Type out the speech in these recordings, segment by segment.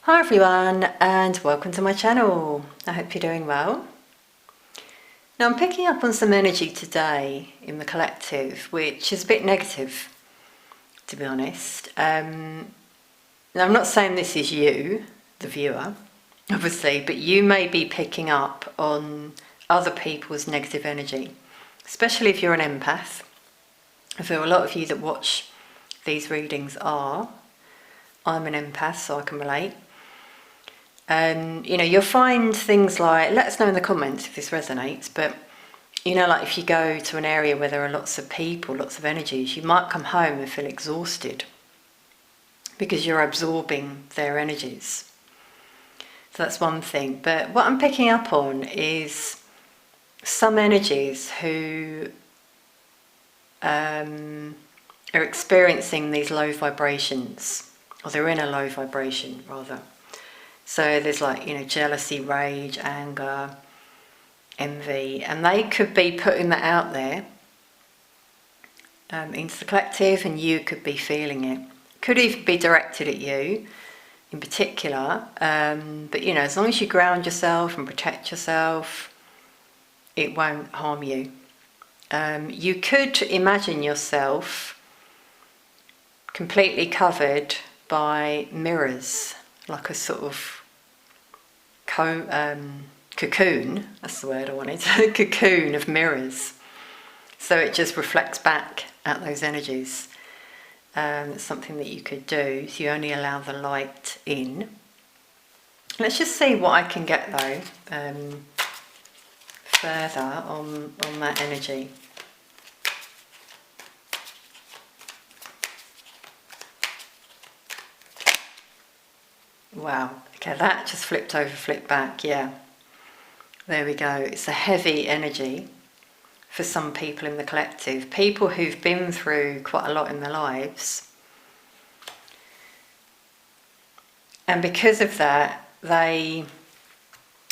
Hi everyone and welcome to my channel. I hope you're doing well. Now I'm picking up on some energy today in the collective which is a bit negative, to be honest. Now I'm not saying this is you, the viewer, obviously, but you may be picking up on other people's negative energy, especially if you're an empath. I feel a lot of you that watch these readings are. I'm an empath, so I can relate. You'll find things like, let us know in the comments if this resonates, but like if you go to an area where there are lots of people, lots of energies, you might come home and feel exhausted because you're absorbing their energies. So that's one thing. But what I'm picking up on is some energies who are experiencing these low vibrations, or they're in a low vibration rather. So there's jealousy, rage, anger, envy, and they could be putting that out there into the collective, and you could be feeling it. Could even be directed at you in particular, but as long as you ground yourself and protect yourself, it won't harm you. You could imagine yourself completely covered by mirrors, like a sort of cocoon, that's the word I wanted, a cocoon of mirrors. So it just reflects back at those energies. It's something that you could do if you only allow the light in. Let's just see what I can get though, further on that energy. Wow, okay, that just flipped over, flipped back, yeah. There we go. It's a heavy energy for some people in the collective. People who've been through quite a lot in their lives. And because of that, they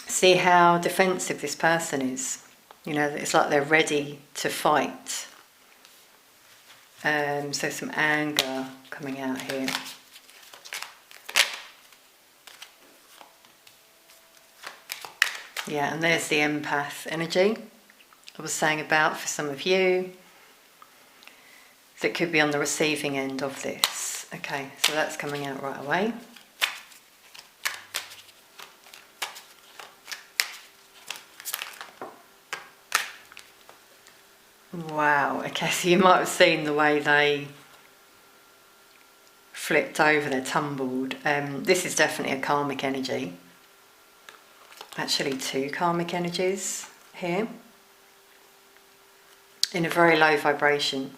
see how defensive this person is. It's like they're ready to fight. So some anger coming out here. Yeah, and there's the empath energy I was saying about for some of you that could be on the receiving end of this. Okay, so that's coming out right away. Wow, okay, so you might have seen the way they flipped over, they tumbled. This is definitely a karmic energy. Actually, two karmic energies here in a very low vibration.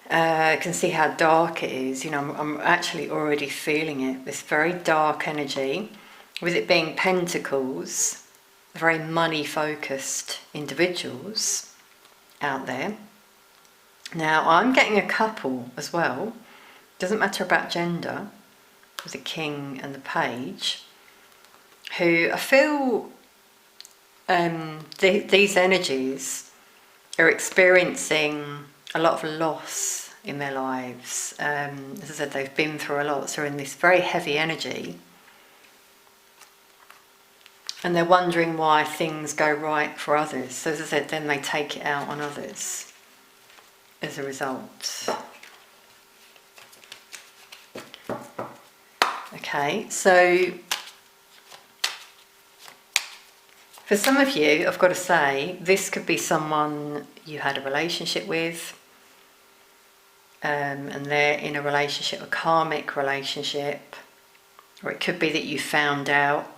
I can see how dark it is. I'm actually already feeling it, this very dark energy, with it being pentacles, very money focused individuals out there. Now I'm getting a couple as well, doesn't matter about gender, with the king and the page, who I feel these energies are experiencing a lot of loss in their lives. As I said, they've been through a lot, so in this very heavy energy, and they're wondering why things go right for others. So as I said, then they take it out on others as a result. Okay, so for some of you, I've got to say, this could be someone you had a relationship with, and they're in a relationship, a karmic relationship, or it could be that you found out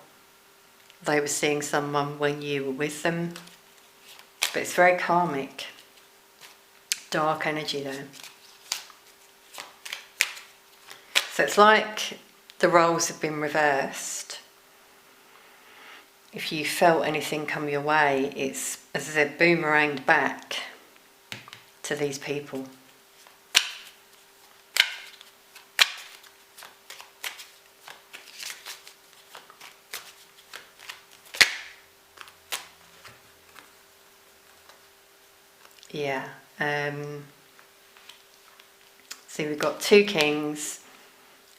they were seeing someone when you were with them, but it's very karmic, dark energy there. So it's like the roles have been reversed. If you felt anything come your way, it's, as I said, boomeranged back to these people. Yeah. See, we've got two kings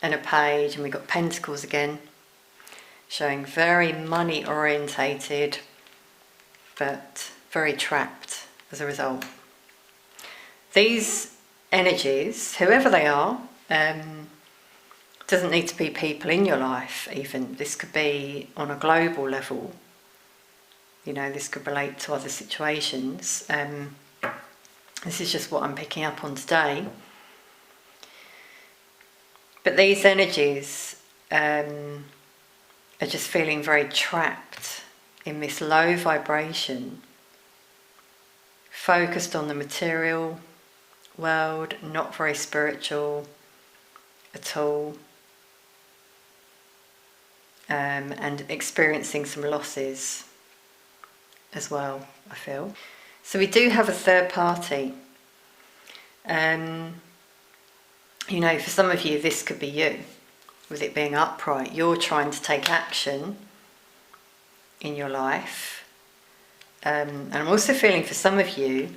and a page, and we've got pentacles again, showing very money orientated, but very trapped as a result. These energies, whoever they are, doesn't need to be people in your life even. This could be on a global level. You know, this could relate to other situations. This is just what I'm picking up on today. But these energies are just feeling very trapped in this low vibration, focused on the material world, not very spiritual at all, and experiencing some losses as well, I feel. So we do have a third party. You know, for some of you, this could be you, with it being upright. You're trying to take action in your life. And I'm also feeling for some of you,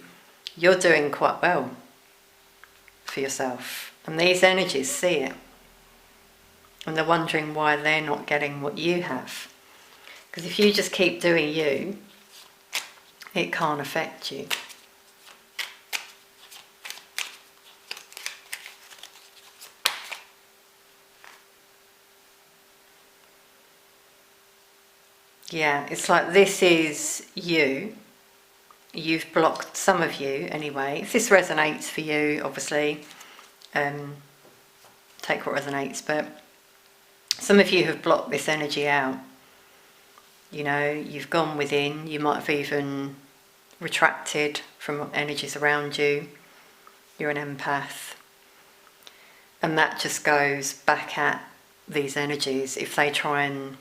you're doing quite well for yourself. And these energies see it. And they're wondering why they're not getting what you have. Because if you just keep doing you, it can't affect you. Yeah, it's like this is you. You've blocked, some of you anyway. If this resonates for you, obviously, take what resonates, but some of you have blocked this energy out. You know, you've gone within, you might have even retracted from energies around you. You're an empath. And that just goes back at these energies if they try and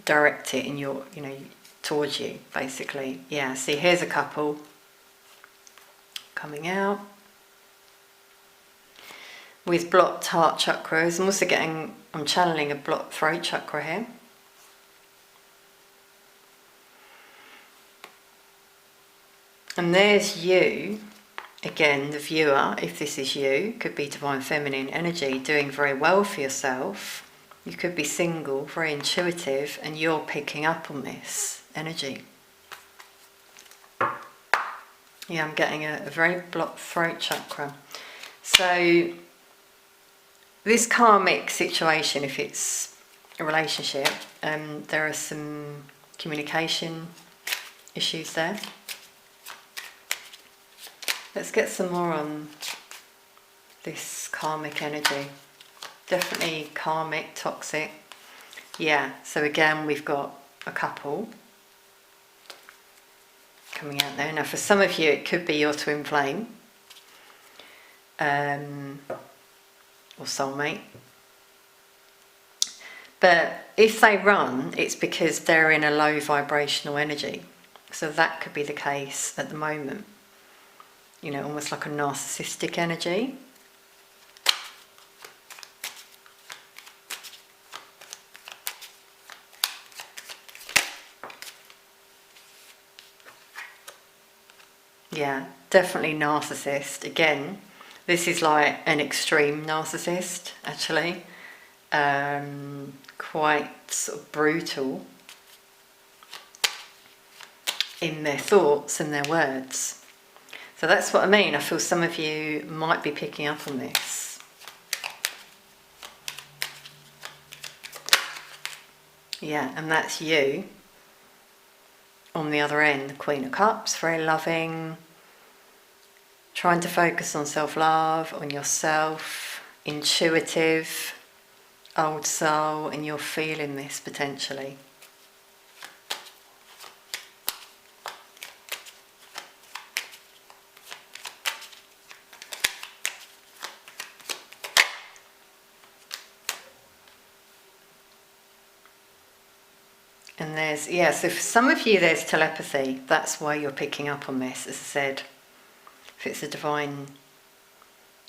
direct it in your, you know, towards you, basically. Yeah, see, here's a couple coming out with blocked heart chakras. I'm also getting, I'm channeling a blocked throat chakra here. And there's you, again, the viewer, if this is you, could be divine feminine energy, doing very well for yourself. You could be single, very intuitive, and you're picking up on this energy. Yeah, I'm getting a very blocked throat chakra. So this karmic situation, if it's a relationship, there are some communication issues there. Let's get some more on this karmic energy. Definitely karmic, toxic. Yeah, so again, we've got a couple coming out there. Now, for some of you, it could be your twin flame or soulmate. But if they run, it's because they're in a low vibrational energy. So that could be the case at the moment. You know, almost like a narcissistic energy. Yeah, definitely narcissist. Again, this is like an extreme narcissist, actually. Quite sort of brutal in their thoughts and their words. So that's what I mean. I feel some of you might be picking up on this. Yeah, and that's you on the other end. The Queen of Cups, very loving, trying to focus on self-love, on yourself, intuitive, old soul, and you're feeling this potentially. And there's, yeah, so for some of you there's telepathy. That's why you're picking up on this, as I said. If it's a divine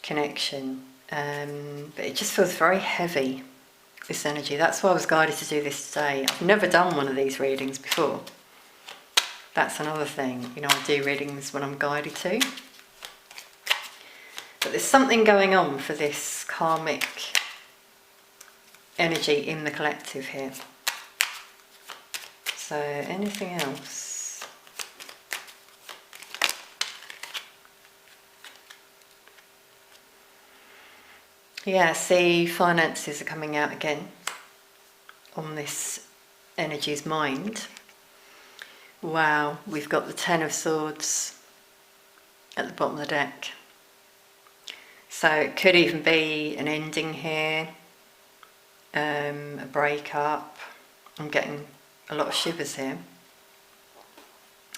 connection. But it just feels very heavy, this energy. That's why I was guided to do this today. I've never done one of these readings before. That's another thing. You know, I do readings when I'm guided to. But there's something going on for this karmic energy in the collective here. So anything else? Yeah, see, finances are coming out again on this energy's mind. Wow, we've got the Ten of Swords at the bottom of the deck. So it could even be an ending here, a breakup. I'm getting a lot of shivers here.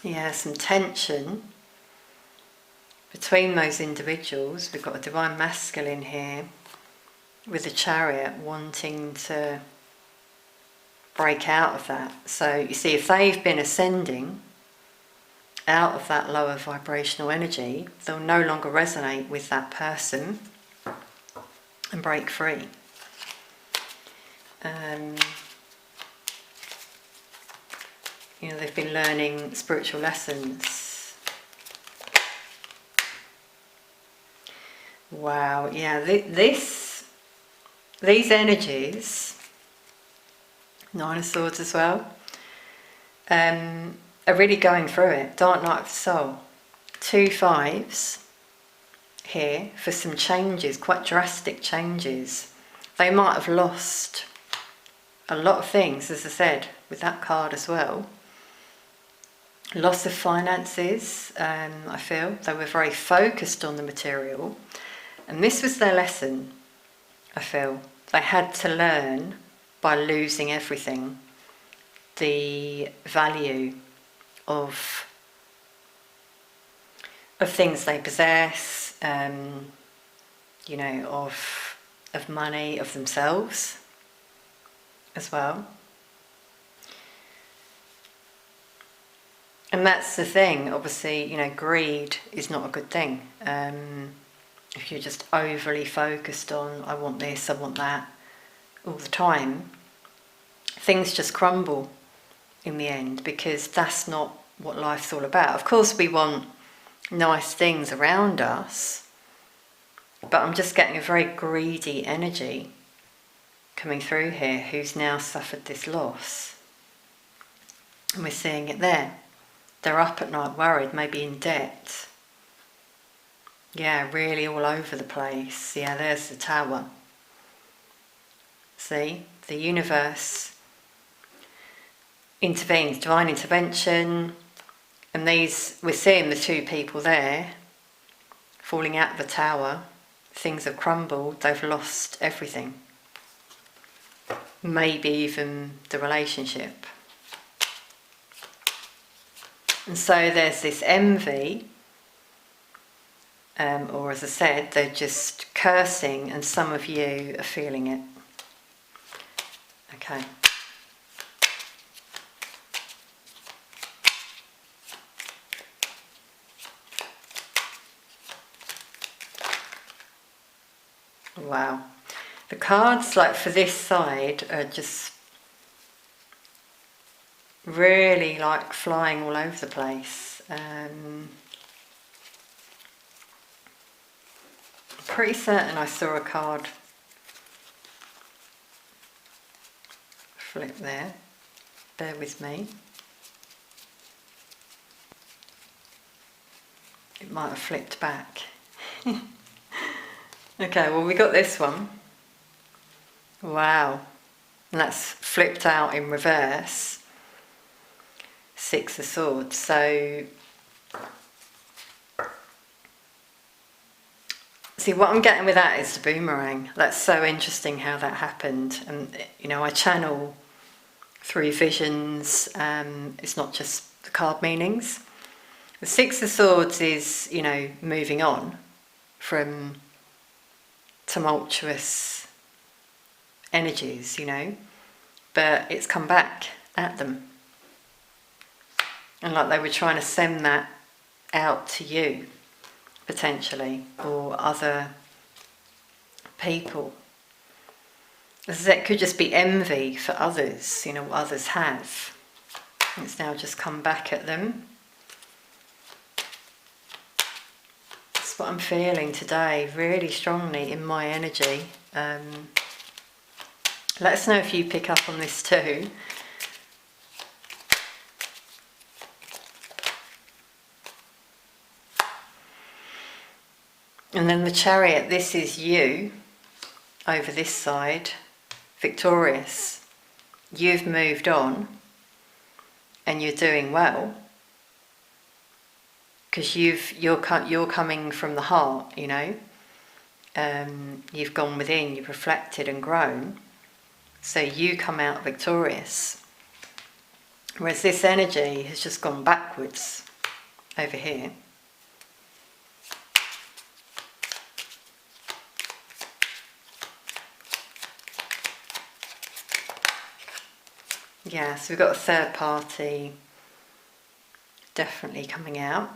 Yeah, some tension between those individuals. We've got a divine masculine here with the Chariot wanting to break out of that. So you see, if they've been ascending out of that lower vibrational energy, they'll no longer resonate with that person and break free. You know, they've been learning spiritual lessons. Wow, yeah, these energies, Nine of Swords as well, are really going through it. Dark Night of the Soul. 2 5s here for some changes, quite drastic changes. They might have lost a lot of things, as I said, with that card as well. Loss of finances, I feel. They were very focused on the material. And this was their lesson, I feel. They had to learn by losing everything, the value of things they possess, you know, of money, of themselves as well. And that's the thing, obviously, you know, greed is not a good thing. If you're just overly focused on, I want this, I want that, all the time, things just crumble in the end, because that's not what life's all about. Of course we want nice things around us, but I'm just getting a very greedy energy coming through here who's now suffered this loss. And we're seeing it there. They're up at night worried, maybe in debt. Yeah, really all over the place. Yeah, there's the Tower. See, the universe intervenes, divine intervention, and these, we're seeing the 2 people there falling out of the Tower. Things have crumbled, they've lost everything. Maybe even the relationship. And so there's this envy, or as I said, they're just cursing, and some of you are feeling it. Okay. Wow. The cards, like for this side, are just really like flying all over the place. I'm pretty certain I saw a card flip there. Bear with me. It might have flipped back. Okay, well we got this one. Wow. And that's flipped out in reverse. 6 of Swords. So, see, what I'm getting with that is the boomerang. That's so interesting how that happened. And, you know, I channel through visions. It's not just the card meanings. The 6 of Swords is, you know, moving on from tumultuous energies, you know, but it's come back at them. And like they were trying to send that out to you, potentially, or other people. That could just be envy for others, you know, what others have. It's now just come back at them. what I'm feeling today, really strongly in my energy. Let us know if you pick up on this too. And then the Chariot, this is you over this side, victorious. You've moved on and you're doing well because you're coming from the heart, you know. You've gone within, you've reflected and grown, so you come out victorious. Whereas this energy has just gone backwards over here. Yeah, so we've got a third party definitely coming out.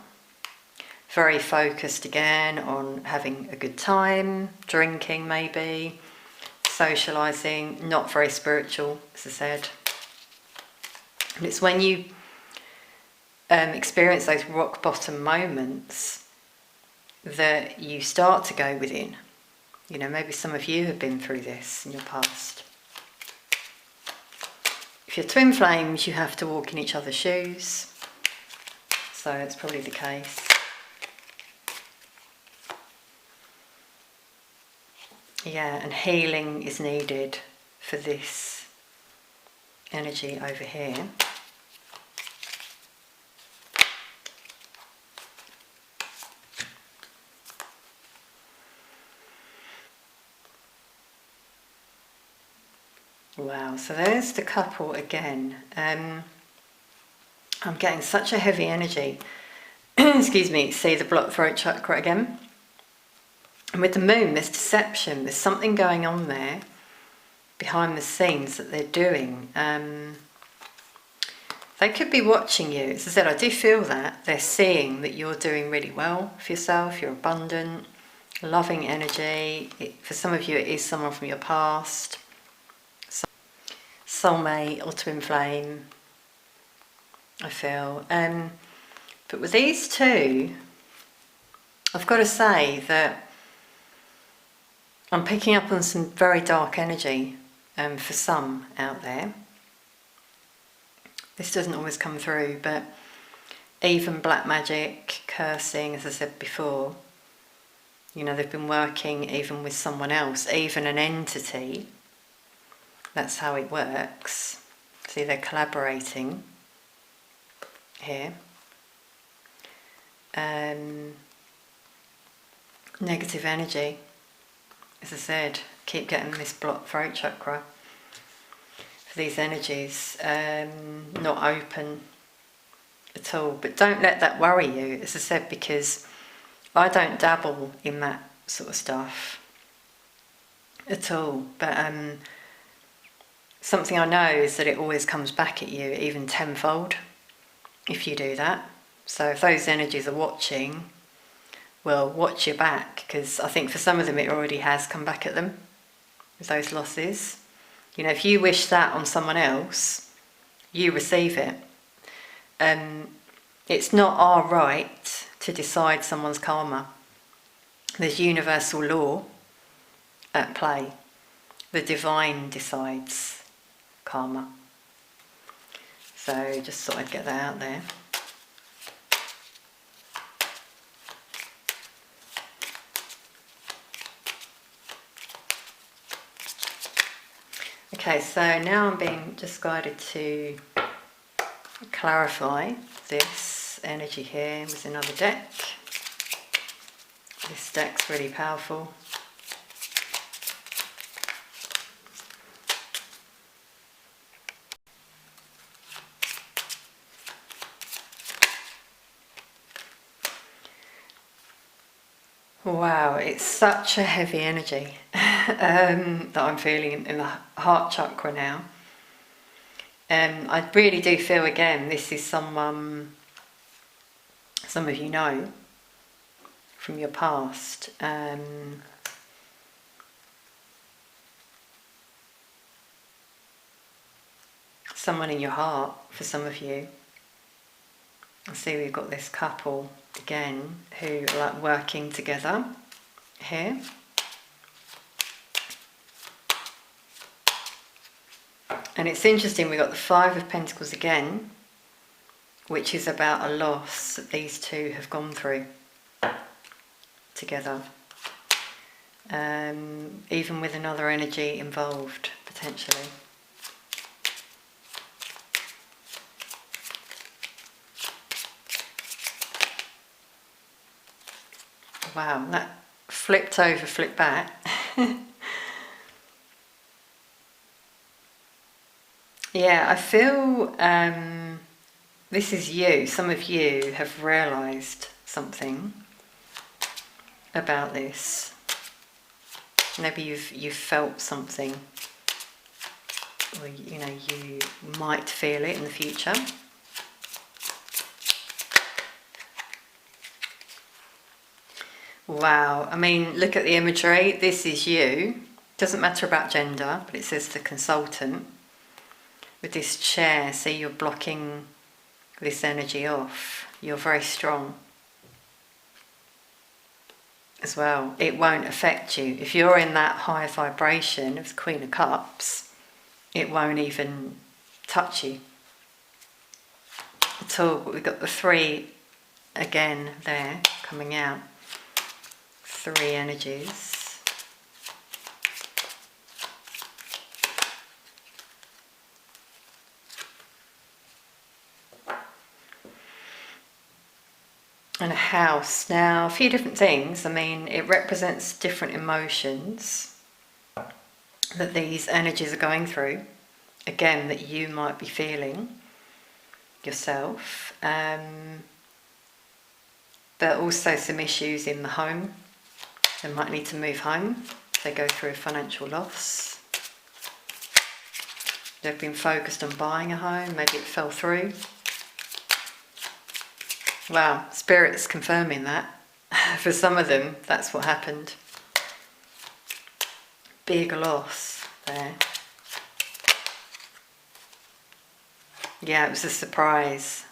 Very focused again on having a good time, drinking maybe, socialising, not very spiritual, as I said. And it's when you experience those rock bottom moments that you start to go within. You know, maybe some of you have been through this in your past. If you're twin flames, you have to walk in each other's shoes. So it's probably the case. Yeah, and healing is needed for this energy over here. Wow, so there's the couple again. I'm getting such a heavy energy. Excuse me, see the blocked throat chakra again? And with the moon, there's deception. There's something going on there behind the scenes that they're doing. They could be watching you. As I said, I do feel that. They're seeing that you're doing really well for yourself. You're abundant, loving energy. For some of you, it is someone from your past. Soulmate or twin flame, I feel. But with these two, I've got to say that I'm picking up on some very dark energy for some out there. This doesn't always come through, but even black magic, cursing, as I said before, you know, they've been working even with someone else, even an entity. That's how it works. See, they're collaborating here. Negative energy. As I said, keep getting this blocked throat chakra for these energies. Not open at all. But don't let that worry you, as I said, because I don't dabble in that sort of stuff at all. But something I know is that it always comes back at you, even tenfold, if you do that. So if those energies are watching, well, watch your back, because I think for some of them it already has come back at them with those losses. You know, if you wish that on someone else, you receive it. It's not our right to decide someone's karma. There's universal law at play. The divine decides karma. So just thought I'd get that out there. Okay, so now I'm being just guided to clarify this energy here with another deck. This deck's really powerful. Wow, it's such a heavy energy that I'm feeling in the heart chakra now. I really do feel, again, this is someone, some of you know from your past. Someone in your heart for some of you. I see we've got this couple again who are like working together here. And it's interesting, we've got the Five of Pentacles again, which is about a loss that these two have gone through together. Even with another energy involved, potentially. Wow, that flipped over, flipped back. Yeah, I feel this is you. Some of you have realised something about this. Maybe you've felt something, or you know, you might feel it in the future. Wow, I mean, look at the imagery. This is you. Doesn't matter about gender, but it says the consultant with this chair. See, you're blocking this energy off. You're very strong as well. It won't affect you. If you're in that high vibration of the Queen of Cups, it won't even touch you at all. But we've got the three again there coming out. Three energies. And a house. Now, a few different things. I mean, it represents different emotions that these energies are going through. Again, that you might be feeling yourself. But also some issues in the home. They might need to move home if they go through a financial loss. They've been focused on buying a home, maybe it fell through. Wow, Spirit's confirming that. For some of them, that's what happened. Big loss there. Yeah, it was a surprise,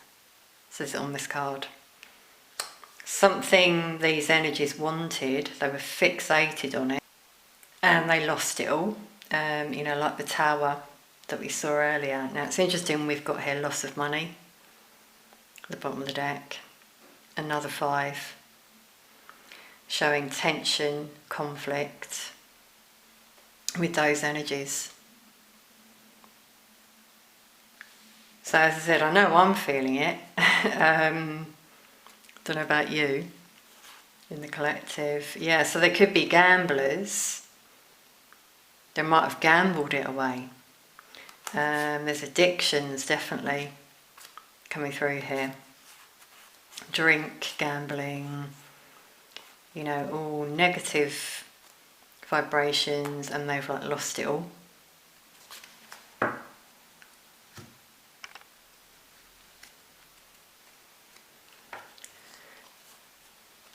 says it on this card. Something these energies wanted, they were fixated on it, and they lost it all. You know, like the tower that we saw earlier. Now it's interesting, we've got here loss of money at the bottom of the deck. Another 5, showing tension, conflict with those energies. So as I said, I know I'm feeling it. Don't know about you in the collective. Yeah, so they could be gamblers. They might have gambled it away. There's addictions definitely coming through here. Drink, gambling, you know, all negative vibrations, and they've like lost it all.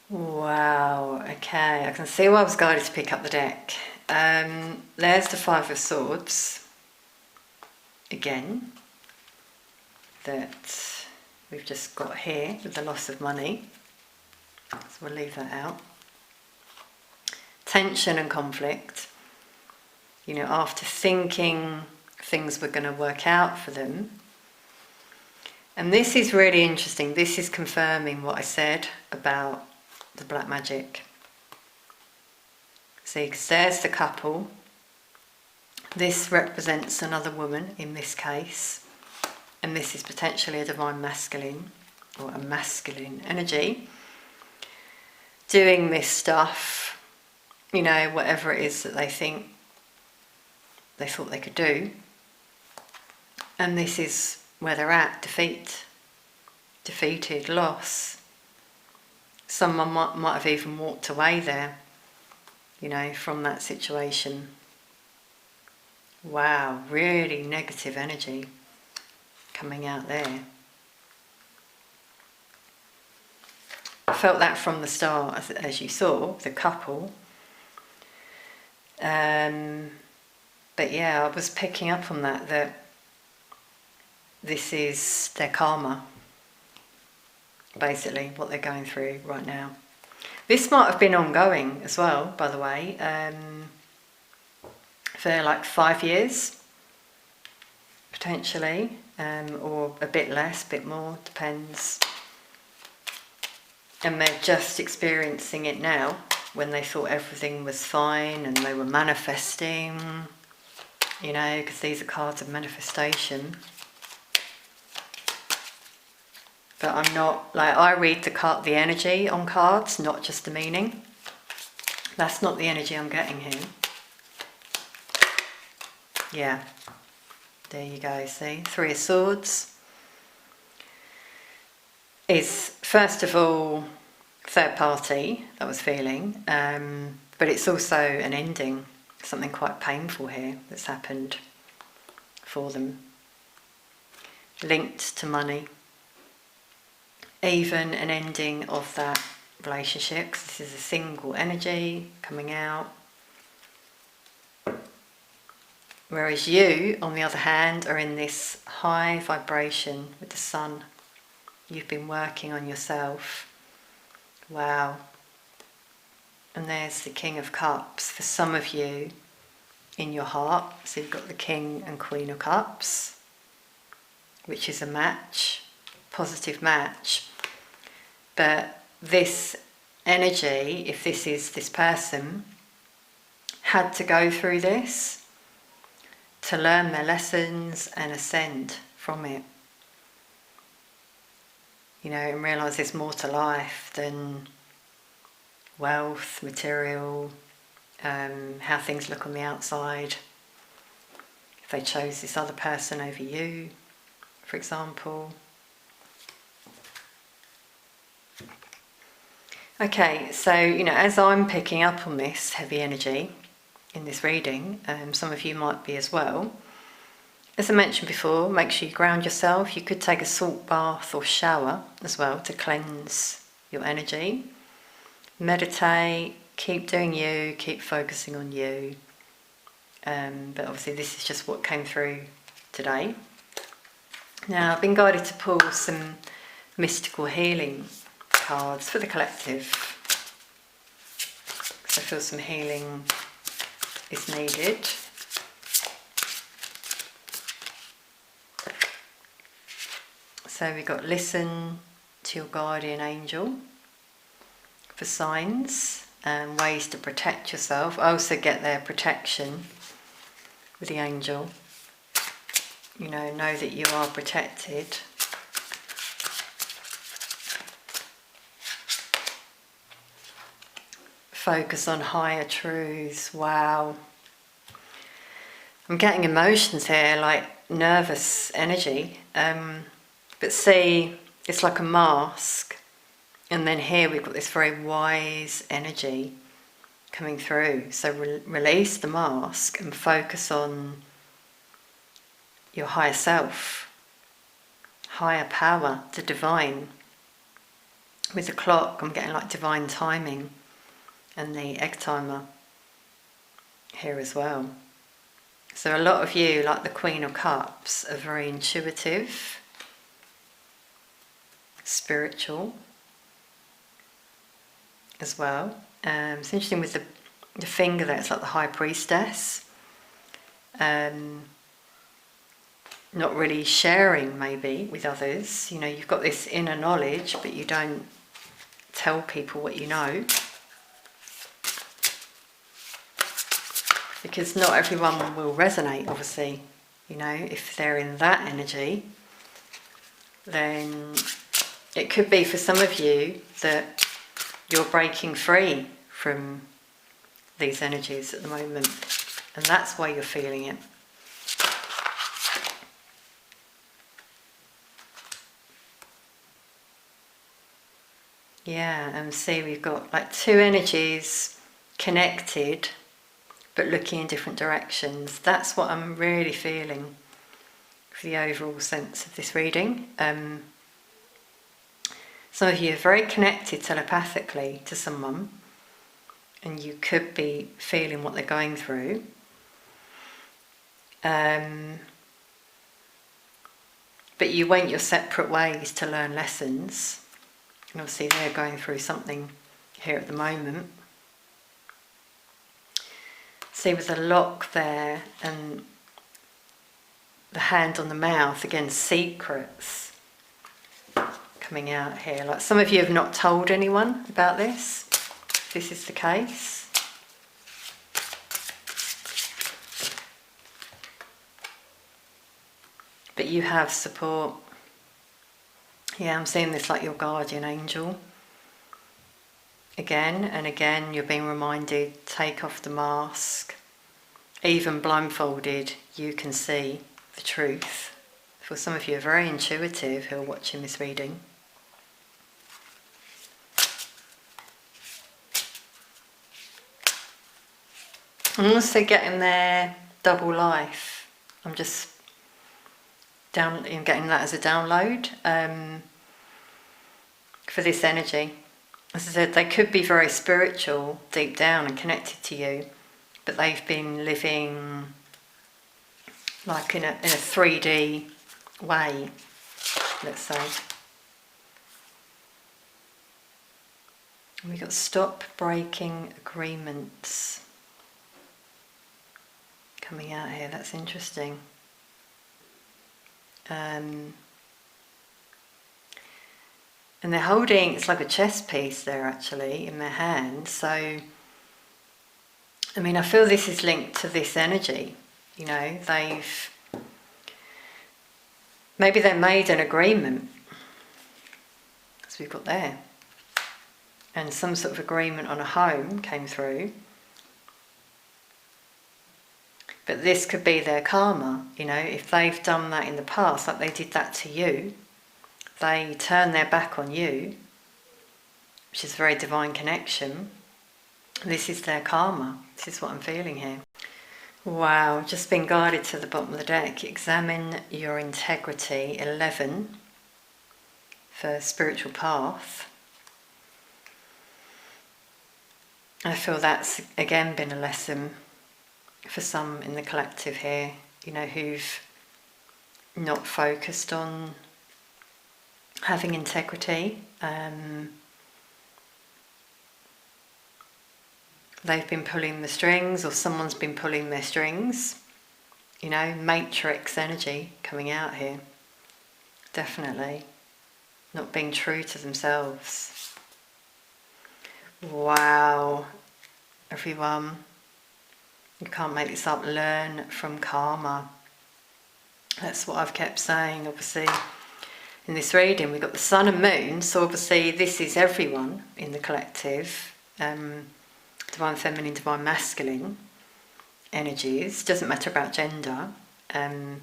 Wow, okay, I can see why I was guided to pick up the deck. There's the 5 of Swords, again, that we've just got here with the loss of money. So we'll leave that out. Tension and conflict. You know, after thinking things were going to work out for them. And this is really interesting. This is confirming what I said about the black magic. See, because there's the couple. This represents another woman in this case. And this is potentially a divine masculine or a masculine energy doing this stuff, you know, whatever it is that they thought they could do. And this is where they're at, defeated, loss. Someone might have even walked away there, you know, from that situation. Wow, really negative energy coming out there. I felt that from the start, as you saw, the couple. But yeah, I was picking up on that this is their karma. basically, what they're going through right now. This might have been ongoing as well, by the way, for like 5 years, potentially, or a bit less, a bit more, depends. And they're just experiencing it now, when they thought everything was fine and they were manifesting, you know, because these are cards of manifestation. But I'm not, like, I read the energy on cards, not just the meaning. That's not the energy I'm getting here. Yeah, there you go, see? 3 of Swords is, first of all, third party, that I was feeling, but it's also an ending, something quite painful here that's happened for them, linked to money, even an ending of that relationship, 'cause this is a single energy coming out. Whereas you, on the other hand, are in this high vibration with the sun. You've been working on yourself. Wow. And there's the King of Cups for some of you in your heart. So you've got the King and Queen of Cups, which is a match, positive match. But this energy, if this is this person, had to go through this to learn their lessons and ascend from it. You know, and realise there's more to life than wealth, material, how things look on the outside. If they chose this other person over you, for example. Okay, so, you know, as I'm picking up on this heavy energy in this reading, some of you might be as well. As I mentioned before, make sure you ground yourself. You could take a salt bath or shower as well to cleanse your energy. Meditate, keep doing you, keep focusing on you. But obviously this is just what came through today. Now, I've been guided to pull some mystical healing cards for the collective. So I feel some healing is needed. So we've got listen to your guardian angel for signs and ways to protect yourself. I also get their protection with the angel. You know that you are protected. Focus on higher truths. Wow. I'm getting emotions here, like nervous energy. But see, it's like a mask. And then here we've got this very wise energy coming through. So release the mask and focus on your higher self, higher power, the divine. With the clock, I'm getting like divine timing and the egg timer here as well. So a lot of you, like the Queen of Cups, are very intuitive, spiritual as well. It's interesting with the finger there, it's like the High Priestess. Not really sharing maybe with others. You know, you've got this inner knowledge, but you don't tell people what you know. Because not everyone will resonate, obviously. You know, if they're in that energy, then it could be for some of you that you're breaking free from these energies at the moment, and that's why you're feeling it. Yeah, and see, we've got like 2 energies connected but looking in different directions. That's what I'm really feeling for the overall sense of this reading. Some of you are very connected telepathically to someone, and you could be feeling what they're going through. But you went your separate ways to learn lessons. And obviously they're going through something here at the moment. See, with the lock there and the hand on the mouth, again, secrets coming out here. Like some of you have not told anyone about this. This is the case. But you have support. Yeah, I'm seeing this like your guardian angel. Again and again, you're being reminded, take off the mask. Even blindfolded, you can see the truth. For some of you are very intuitive who are watching this reading. I'm also getting their double life. I'm just getting that as a download for this energy. As I said, they could be very spiritual deep down and connected to you, but they've been living like in a 3D way, let's say. And we got stop breaking agreements coming out here. That's interesting. And they're holding, it's like a chess piece there actually in their hand. So, I mean, I feel this is linked to this energy. You know, maybe they made an agreement, as we've got there. And some sort of agreement on a home came through. But this could be their karma, you know, if they've done that in the past, like they did that to you, they turn their back on you, which is a very divine connection. This is their karma. This is what I'm feeling here. Wow, just been guided to the bottom of the deck. Examine your integrity, 11, for spiritual path. I feel that's again been a lesson for some in the collective here, you know, who've not focused on having integrity. They've been pulling the strings, or someone's been pulling their strings. You know, matrix energy coming out here. Definitely. Not being true to themselves. Wow. Everyone. You can't make this up. Learn from karma. That's what I've kept saying, obviously. In this reading, we've got the sun and moon, so obviously this is everyone in the collective. Divine feminine, divine masculine energies. Doesn't matter about gender. But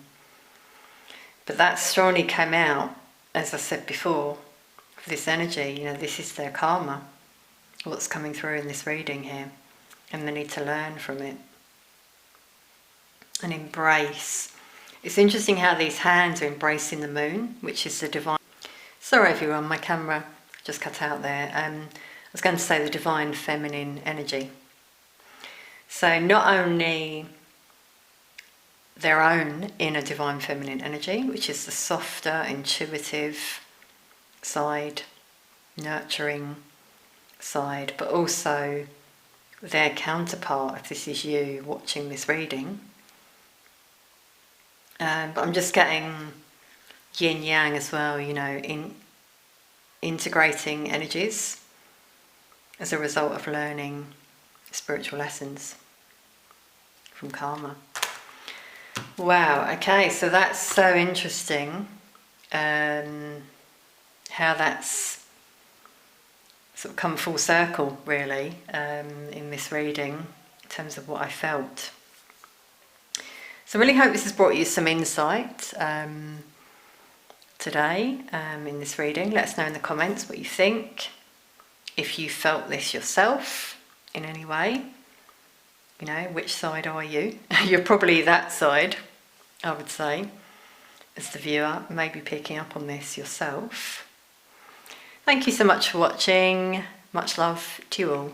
that strongly came out, as I said before, for this energy. You know, this is their karma. What's coming through in this reading here. And they need to learn from it. And embrace. It's interesting how these hands are embracing the moon, which is the divine... Sorry everyone, my camera just cut out there. I was going to say the divine feminine energy. So not only their own inner divine feminine energy, which is the softer, intuitive side, nurturing side, but also their counterpart, if this is you watching this reading. But I'm just getting yin yang as well, you know, in integrating energies as a result of learning spiritual lessons from karma. Wow, okay, so that's so interesting, how that's sort of come full circle, really, in this reading, in terms of what I felt. So I really hope this has brought you some insight today in this reading. Let us know in the comments what you think. If you felt this yourself in any way, you know, which side are you? You're probably that side, I would say, as the viewer, maybe picking up on this yourself. Thank you so much for watching. Much love to you all.